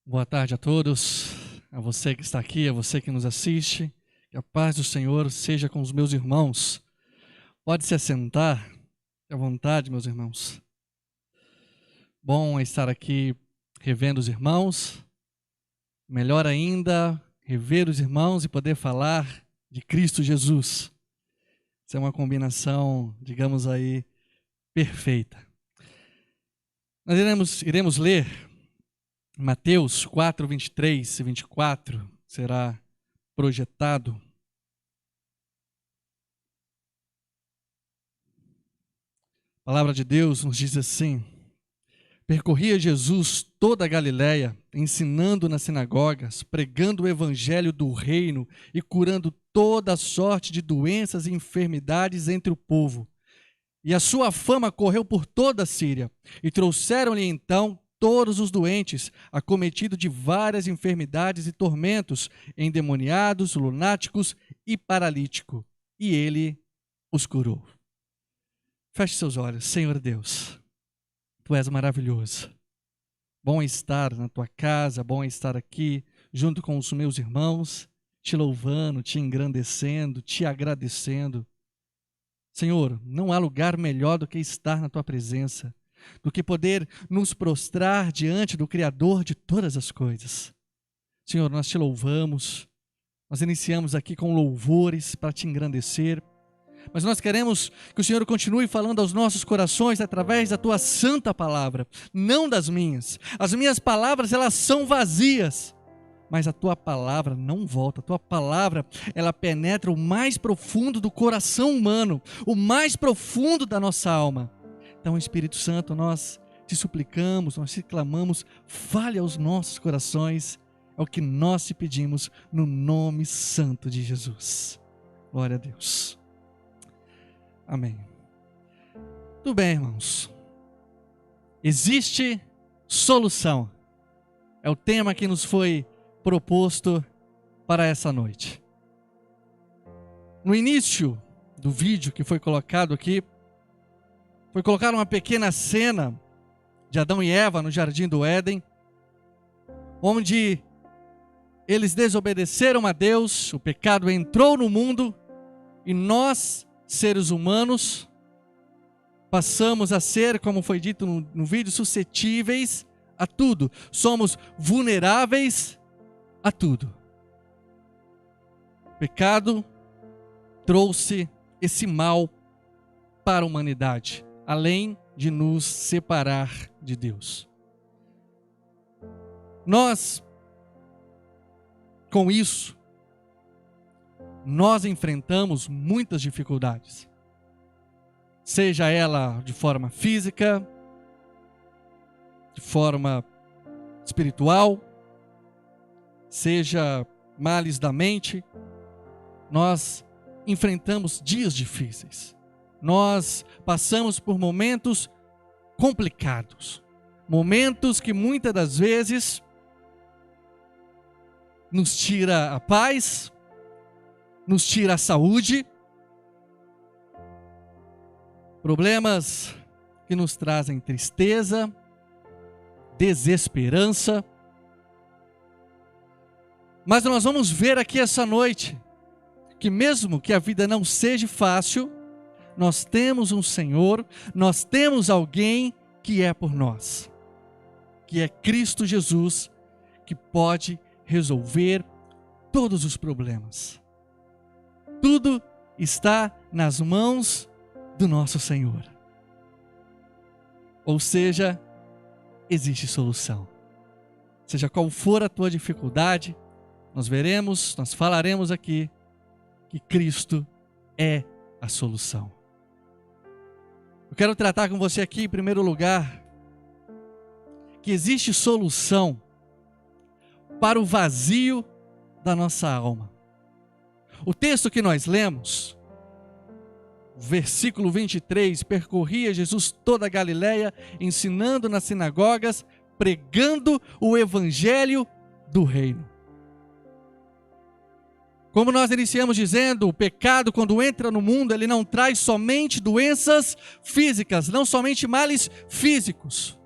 Boa tarde a todos, a você que está aqui, a você que nos assiste. Que a paz do Senhor seja com os meus irmãos. Pode se assentar, fique à vontade, meus irmãos. Bom estar aqui revendo os irmãos. Melhor ainda, rever os irmãos e poder falar de Cristo Jesus. Isso é uma combinação, digamos aí, perfeita. Nós iremos ler Mateus 4, 23 e 24, será projetado. A palavra de Deus nos diz assim: percorria Jesus toda a Galiléia, ensinando nas sinagogas, pregando o evangelho do reino e curando toda sorte de doenças e enfermidades entre o povo. E a sua fama correu por toda a Síria, e trouxeram-lhe então todos os doentes, acometidos de várias enfermidades e tormentos, endemoniados, lunáticos e paralíticos, e ele os curou. Feche seus olhos. Senhor Deus, Tu és maravilhoso. Bom estar na Tua casa, bom estar aqui junto com os meus irmãos, Te louvando, Te engrandecendo, Te agradecendo. Senhor, não há lugar melhor do que estar na Tua presença, do que poder nos prostrar diante do Criador de todas as coisas. Senhor, nós Te louvamos, nós iniciamos aqui com louvores para Te engrandecer, mas nós queremos que o Senhor continue falando aos nossos corações através da Tua santa palavra, não das minhas. As minhas palavras, elas são vazias, mas a Tua palavra não volta. A Tua palavra, ela penetra o mais profundo do coração humano, o mais profundo da nossa alma. Então, Espírito Santo, nós Te suplicamos, nós Te clamamos, fale aos nossos corações, é o que nós Te pedimos no nome santo de Jesus. Glória a Deus. Amém. Tudo bem, irmãos. Existe solução. É o tema que nos foi proposto para essa noite. No início do vídeo que foi colocado aqui, foi colocada uma pequena cena de Adão e Eva no Jardim do Éden, onde eles desobedeceram a Deus, o pecado entrou no mundo e nós, seres humanos, passamos a ser, como foi dito no vídeo, suscetíveis a tudo. Somos vulneráveis a tudo. O pecado trouxe esse mal para a humanidade, além de nos separar de Deus. Nós, com isso, nós enfrentamos muitas dificuldades, seja ela de forma física, de forma espiritual, seja males da mente. Nós enfrentamos dias difíceis, nós passamos por momentos complicados, momentos que muitas das vezes nos tira a paz, nos tira a saúde, problemas que nos trazem tristeza, desesperança. Mas nós vamos ver aqui essa noite que mesmo que a vida não seja fácil, nós temos um Senhor, nós temos alguém que é por nós, que é Cristo Jesus, que pode resolver todos os problemas. Tudo está nas mãos do nosso Senhor. Ou seja, existe solução. Seja qual for a tua dificuldade, nós veremos, nós falaremos aqui que Cristo é a solução. Eu quero tratar com você aqui, em primeiro lugar, que existe solução para o vazio da nossa alma. O texto que nós lemos, versículo 23, percorria Jesus toda a Galiléia, ensinando nas sinagogas, pregando o evangelho do reino. Como nós iniciamos dizendo, o pecado, quando entra no mundo, ele não traz somente doenças físicas, não somente males físicos,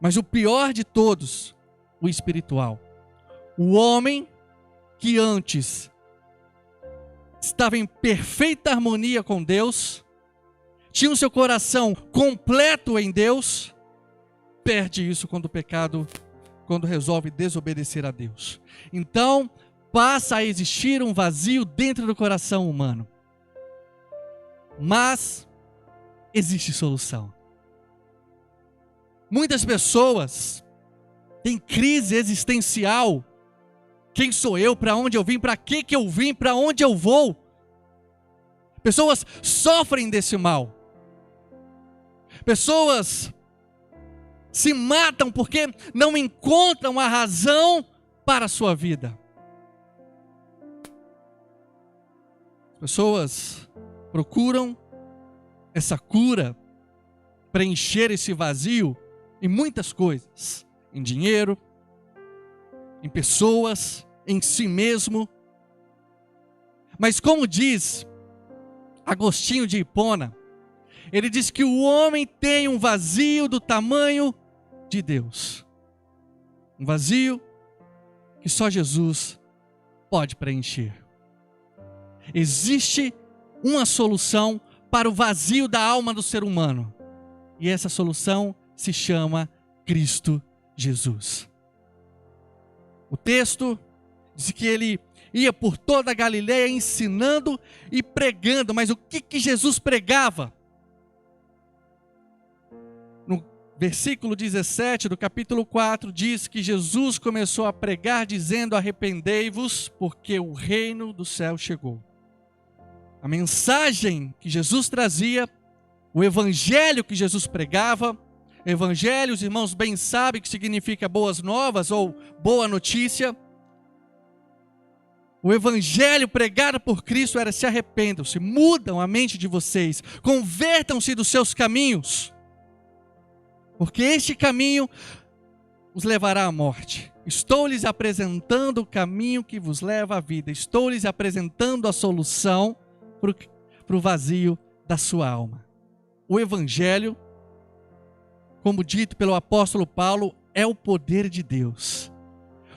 mas o pior de todos o espiritual. O homem que antes estava em perfeita harmonia com Deus, tinha o seu coração completo em Deus, perde isso quando resolve desobedecer a Deus. Então, passa a existir um vazio dentro do coração humano. Mas existe solução. Muitas pessoas têm crise existencial. Quem sou eu? Para onde eu vim? Para que eu vim? Para onde eu vou? Pessoas sofrem desse mal. Pessoas se matam porque não encontram a razão para a sua vida. Pessoas procuram essa cura, preencher esse vazio em muitas coisas, em dinheiro, em pessoas, em si mesmo. Mas como diz Agostinho de Hipona, ele diz que o homem tem um vazio do tamanho de Deus. Um vazio que só Jesus pode preencher. Existe uma solução para o vazio da alma do ser humano. E essa solução se chama Cristo Jesus. O texto diz que ele ia por toda a Galileia ensinando e pregando. Mas o que Jesus pregava? No versículo 17 do capítulo 4 diz que Jesus começou a pregar dizendo: arrependei-vos, porque o reino do céu chegou. A mensagem que Jesus trazia, o evangelho que Jesus pregava, evangelho, os irmãos bem sabem que significa boas novas ou boa notícia. O evangelho pregado por Cristo era: se arrependam-se, mudam a mente de vocês, convertam-se dos seus caminhos, porque este caminho os levará à morte. Estou lhes apresentando o caminho que vos leva à vida, estou lhes apresentando a solução para o vazio da sua alma. O evangelho, como dito pelo apóstolo Paulo, é o poder de Deus.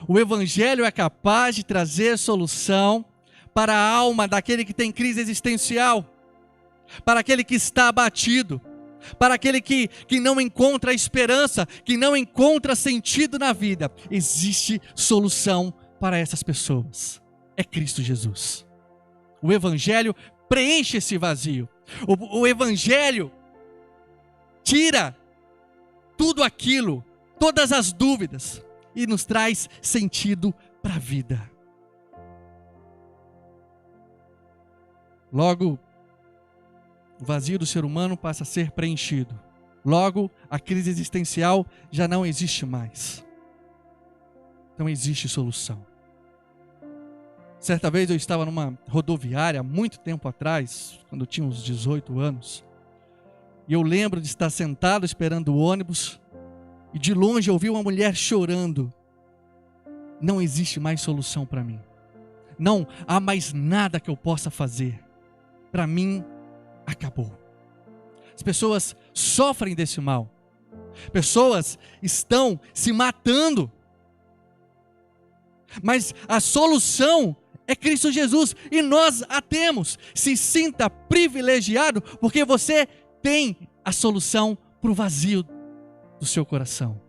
O evangelho é capaz de trazer solução para a alma daquele que tem crise existencial, para aquele que está abatido, para aquele que não encontra esperança, que não encontra sentido na vida. Existe solução para essas pessoas. É Cristo Jesus. O evangelho preenche esse vazio. O evangelho tira tudo aquilo, todas as dúvidas, e nos traz sentido para a vida. Logo, o vazio do ser humano passa a ser preenchido. Logo, a crise existencial já não existe mais. Então existe solução. Certa vez eu estava numa rodoviária, há muito tempo atrás, quando eu tinha uns 18 anos, e eu lembro de estar sentado esperando o ônibus, e de longe eu vi uma mulher chorando. Não existe mais solução para mim. Não há mais nada que eu possa fazer. Para mim, acabou. As pessoas sofrem desse mal. Pessoas estão se matando. Mas a solução é Cristo Jesus, e nós a temos. Se sinta privilegiado, porque você tem a solução para o vazio do seu coração.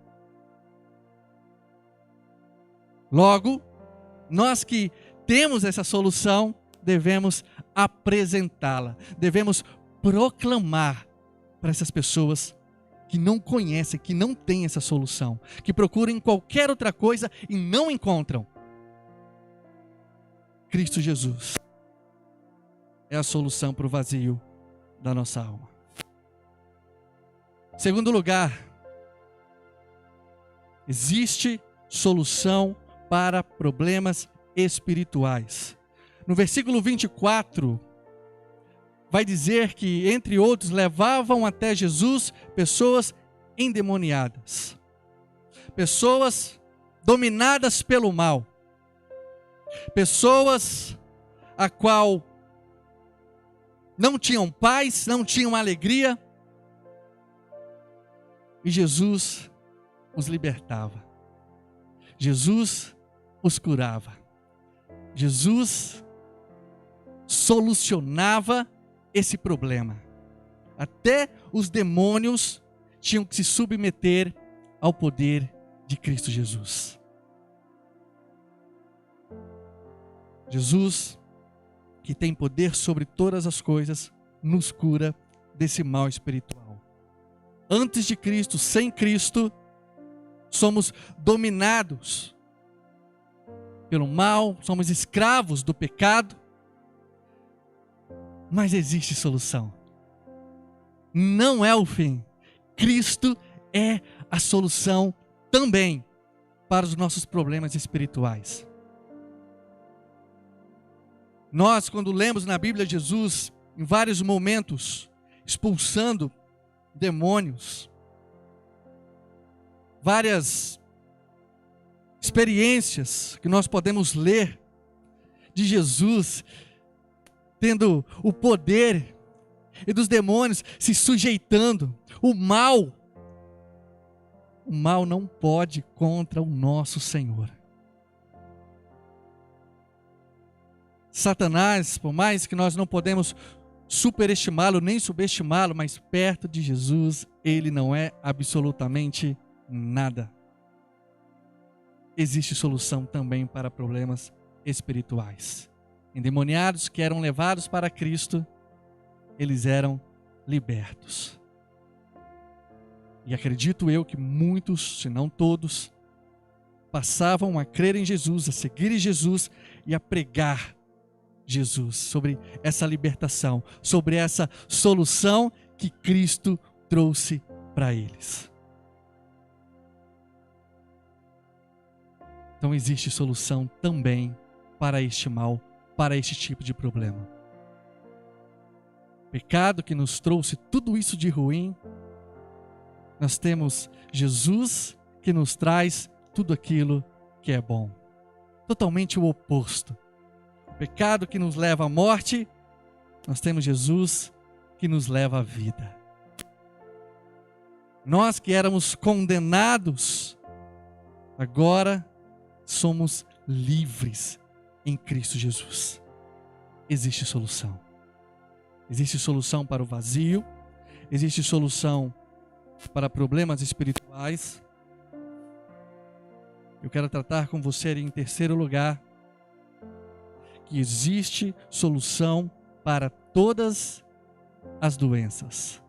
Logo, nós que temos essa solução, devemos apresentá-la, devemos proclamar para essas pessoas que não conhecem, que não têm essa solução, que procuram qualquer outra coisa e não encontram. Cristo Jesus é a solução para o vazio da nossa alma. Segundo lugar, existe solução para problemas espirituais. No versículo 24, vai dizer que, entre outros, levavam até Jesus pessoas endemoniadas, pessoas dominadas pelo mal, pessoas a qual não tinham paz, não tinham alegria, e Jesus os libertava. Jesus os curava. Jesus solucionava esse problema. Até os demônios tinham que se submeter ao poder de Cristo Jesus. Jesus, que tem poder sobre todas as coisas, nos cura desse mal espiritual. Antes de Cristo, sem Cristo, somos dominados pelo mal, somos escravos do pecado, mas existe solução. Não é o fim. Cristo é a solução também para os nossos problemas espirituais. Nós, quando lemos na Bíblia Jesus, em vários momentos, expulsando demônios, várias experiências que nós podemos ler de Jesus tendo o poder e dos demônios se sujeitando. O mal não pode contra o nosso Senhor. Satanás, por mais que nós não podemos superestimá-lo nem subestimá-lo, mas perto de Jesus, ele não é absolutamente nada. Existe solução também para problemas espirituais. Endemoniados que eram levados para Cristo, eles eram libertos. E acredito eu que muitos, se não todos, passavam a crer em Jesus, a seguir em Jesus e a pregar Jesus sobre essa libertação, sobre essa solução que Cristo trouxe para eles. Então existe solução também para este mal, para este tipo de problema. Pecado que nos trouxe tudo isso de ruim, nós temos Jesus que nos traz tudo aquilo que é bom. Totalmente o oposto. O pecado que nos leva à morte, nós temos Jesus que nos leva à vida. Nós que éramos condenados, agora somos livres em Cristo Jesus. Existe solução. Existe solução para o vazio, existe solução para problemas espirituais. Eu quero tratar com você em terceiro lugar que existe solução para todas as doenças.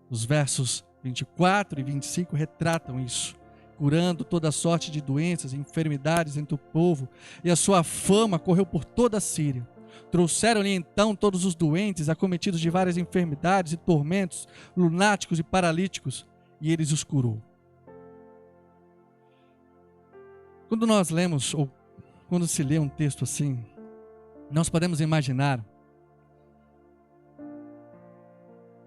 Os versos 24 e 25 retratam isso, curando toda sorte de doenças e enfermidades entre o povo, e a sua fama correu por toda a Síria. Trouxeram-lhe então todos os doentes, acometidos de várias enfermidades e tormentos, lunáticos e paralíticos, e eles os curou. Quando nós lemos, ou quando se lê um texto assim, nós podemos imaginar,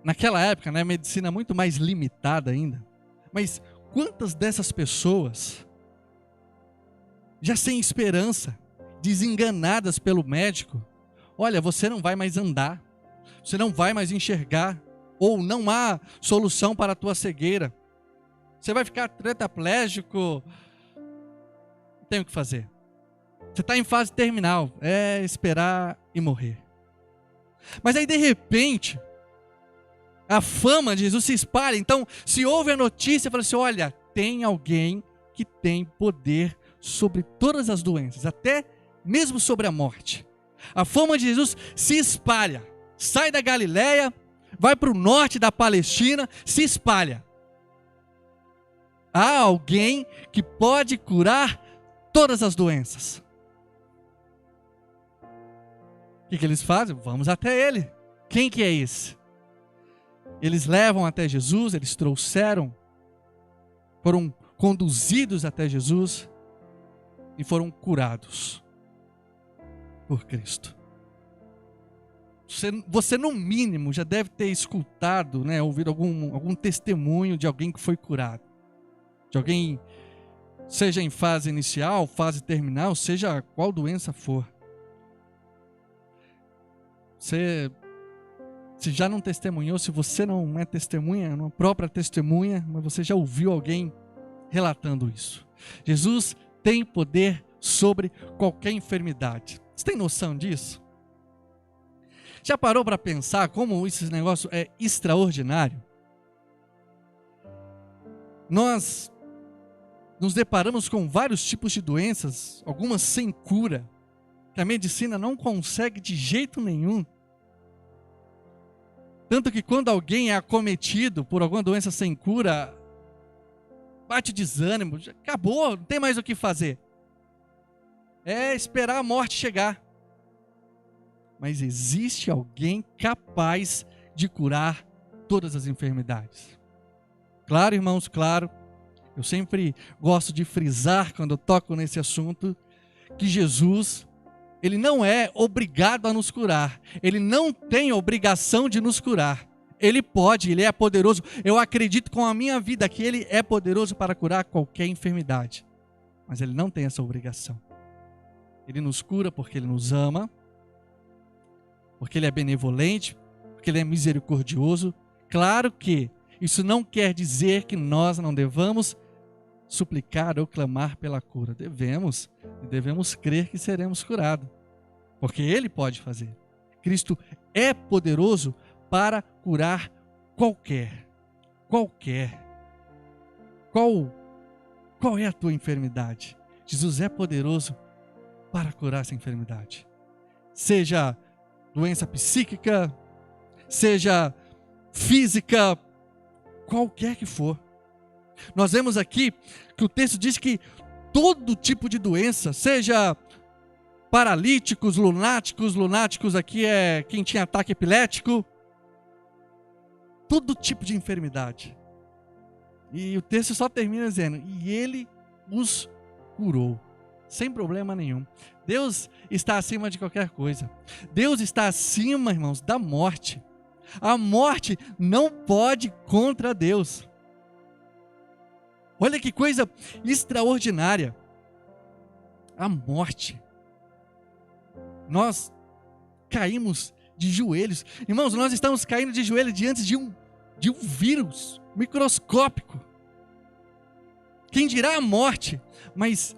naquela época, né, a medicina muito mais limitada ainda, mas quantas dessas pessoas, já sem esperança, desenganadas pelo médico, olha, você não vai mais andar, você não vai mais enxergar, ou não há solução para a tua cegueira, você vai ficar tetraplégico, não tem o que fazer. Você está em fase terminal, é esperar e morrer. Mas aí de repente, a fama de Jesus se espalha. Então, se ouve a notícia, fala assim, olha, tem alguém que tem poder sobre todas as doenças, até mesmo sobre a morte. A fama de Jesus se espalha, sai da Galileia, vai para o norte da Palestina, se espalha. Há alguém que pode curar todas as doenças. O que eles fazem? Vamos até ele. Quem que é esse? Eles levam até Jesus, eles trouxeram, foram conduzidos até Jesus e foram curados por Cristo. Você no mínimo já deve ter escutado, né, ouvido algum testemunho de alguém que foi curado. De alguém, seja em fase inicial, fase terminal, seja qual doença for. Se já não testemunhou, se você não é testemunha, uma própria testemunha, mas você já ouviu alguém relatando isso. Jesus tem poder sobre qualquer enfermidade. Você tem noção disso? Já parou para pensar como esse negócio é extraordinário? Nós nos deparamos com vários tipos de doenças, algumas sem cura, que a medicina não consegue de jeito nenhum. Tanto que quando alguém é acometido por alguma doença sem cura, bate desânimo, acabou, não tem mais o que fazer. É esperar a morte chegar. Mas existe alguém capaz de curar todas as enfermidades. Claro, irmãos, claro. Eu sempre gosto de frisar, quando eu toco nesse assunto, que Jesus, Ele não é obrigado a nos curar. Ele não tem obrigação de nos curar. Ele pode, Ele é poderoso. Eu acredito com a minha vida que Ele é poderoso para curar qualquer enfermidade. Mas Ele não tem essa obrigação. Ele nos cura porque Ele nos ama, porque Ele é benevolente, porque Ele é misericordioso. Claro que isso não quer dizer que nós não devamos suplicar ou clamar pela cura. Devemos crer que seremos curados, porque Ele pode fazer. Cristo é poderoso para curar qualquer. Qual é a tua enfermidade? Jesus é poderoso para curar essa enfermidade. Seja doença psíquica, seja física, qualquer que for. Nós vemos aqui que o texto diz que todo tipo de doença, seja paralíticos, lunáticos aqui é quem tinha ataque epilético, todo tipo de enfermidade. E o texto só termina dizendo, e Ele os curou, sem problema nenhum. Deus está acima de qualquer coisa. Deus está acima, irmãos, da morte. A morte não pode contra Deus. Olha que coisa extraordinária. A morte. Nós caímos de joelhos. Irmãos, nós estamos caindo de joelhos diante de um vírus microscópico. Quem dirá a morte? Mas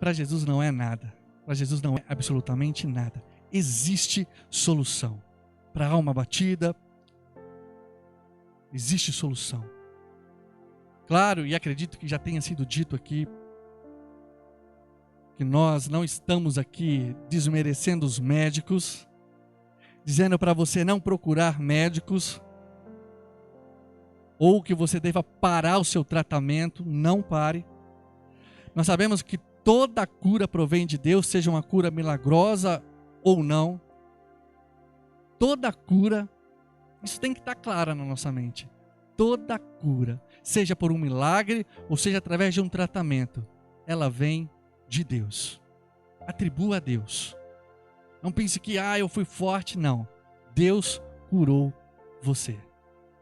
para Jesus não é nada. Para Jesus não é absolutamente nada. Existe solução. Para a alma abatida, existe solução. Claro, e acredito que já tenha sido dito aqui, que nós não estamos aqui desmerecendo os médicos, dizendo para você não procurar médicos, ou que você deva parar o seu tratamento. Não pare. Nós sabemos que toda cura provém de Deus, seja uma cura milagrosa ou não. Toda cura, isso tem que estar claro na nossa mente. Toda cura, seja por um milagre ou seja através de um tratamento, ela vem de Deus. Atribua a Deus. Não pense que eu fui forte, não. Deus curou você.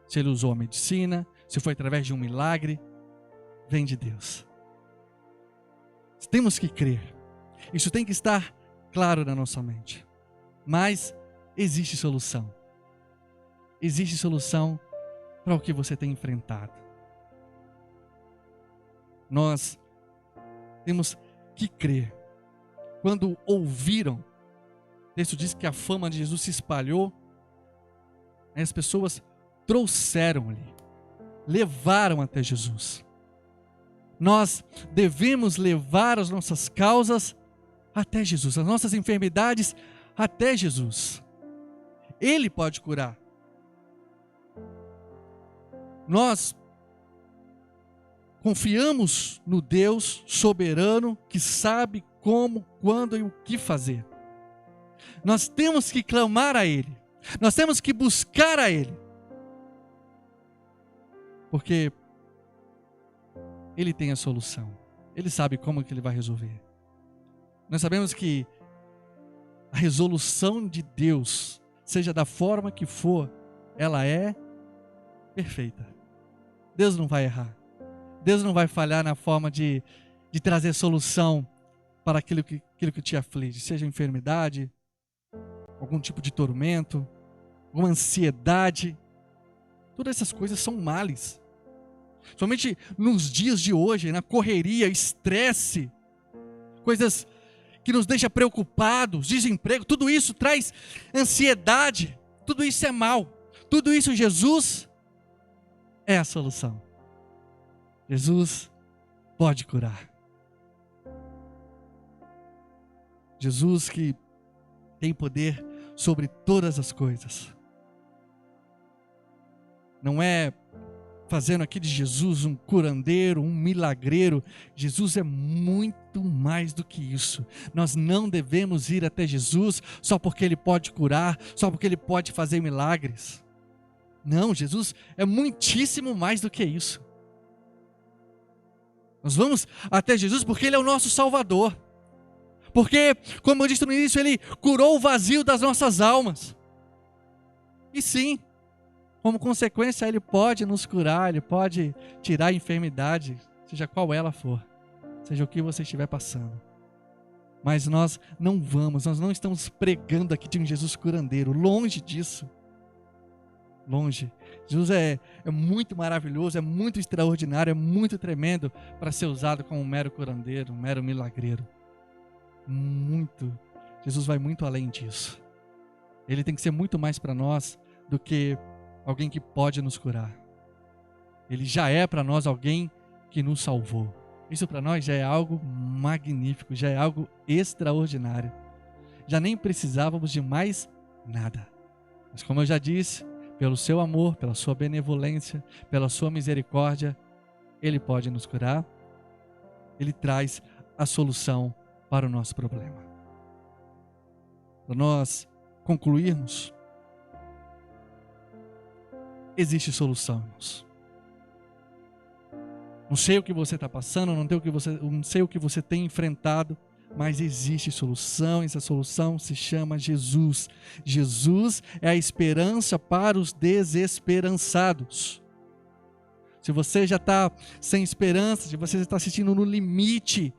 Se Ele usou a medicina, se foi através de um milagre, vem de Deus. Temos que crer. Isso tem que estar claro na nossa mente. Mas existe solução. Existe solução para o que você tem enfrentado. Nós temos que crer. Quando ouviram, o texto diz que a fama de Jesus se espalhou, as pessoas trouxeram-lhe, levaram até Jesus. Nós devemos levar as nossas causas até Jesus, as nossas enfermidades até Jesus. Ele pode curar. Nós confiamos no Deus soberano que sabe como, quando e o que fazer. Nós temos que clamar a Ele. Nós temos que buscar a Ele. Porque Ele tem a solução. Ele sabe como que Ele vai resolver. Nós sabemos que a resolução de Deus, seja da forma que for, ela é perfeita. Deus não vai errar. Deus não vai falhar na forma de trazer solução para aquilo que te aflige. Seja enfermidade, algum tipo de tormento, alguma ansiedade. Todas essas coisas são males. Somente nos dias de hoje, na correria, estresse, coisas que nos deixam preocupados, desemprego, tudo isso traz ansiedade, tudo isso é mal, tudo isso Jesus é a solução. Jesus pode curar. Jesus que tem poder sobre todas as coisas. Não é fazendo aqui de Jesus um curandeiro, um milagreiro. Jesus é muito mais do que isso. Nós não devemos ir até Jesus só porque Ele pode curar, só porque Ele pode fazer milagres. Não, Jesus é muitíssimo mais do que isso. Nós vamos até Jesus porque Ele é o nosso Salvador. Porque, como eu disse no início, Ele curou o vazio das nossas almas. E sim, como consequência, Ele pode nos curar, Ele pode tirar a enfermidade, seja qual ela for, seja o que você estiver passando. Mas nós não estamos pregando aqui de um Jesus curandeiro, longe disso. Longe. Jesus é muito maravilhoso, é muito extraordinário, é muito tremendo para ser usado como um mero curandeiro, um mero milagreiro. Muito. Jesus vai muito além disso. Ele tem que ser muito mais para nós do que alguém que pode nos curar. Ele já é para nós alguém que nos salvou. Isso para nós já é algo magnífico, já é algo extraordinário. Já nem precisávamos de mais nada. Mas como eu já disse, pelo seu amor, pela sua benevolência, pela sua misericórdia, Ele pode nos curar. Ele traz a solução para o nosso problema. Para nós concluirmos, existe solução, irmãos. Não sei o que você está passando, não sei o que você tem enfrentado, mas existe solução, e essa solução se chama Jesus. Jesus é a esperança para os desesperançados. Se você já está sem esperança, se você já está assistindo no limite,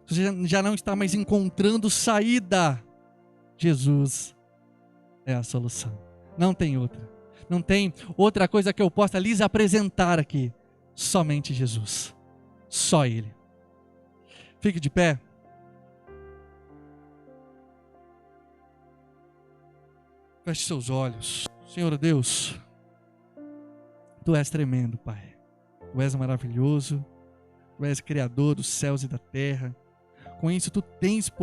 você já não está mais encontrando saída, Jesus é a solução. Não tem outra. Não tem outra coisa que eu possa lhes apresentar aqui. Somente Jesus. Só Ele. Fique de pé. Feche seus olhos. Senhor Deus, Tu és tremendo, Pai. Tu és maravilhoso. Tu és Criador dos céus e da terra. Com isso, Tu tens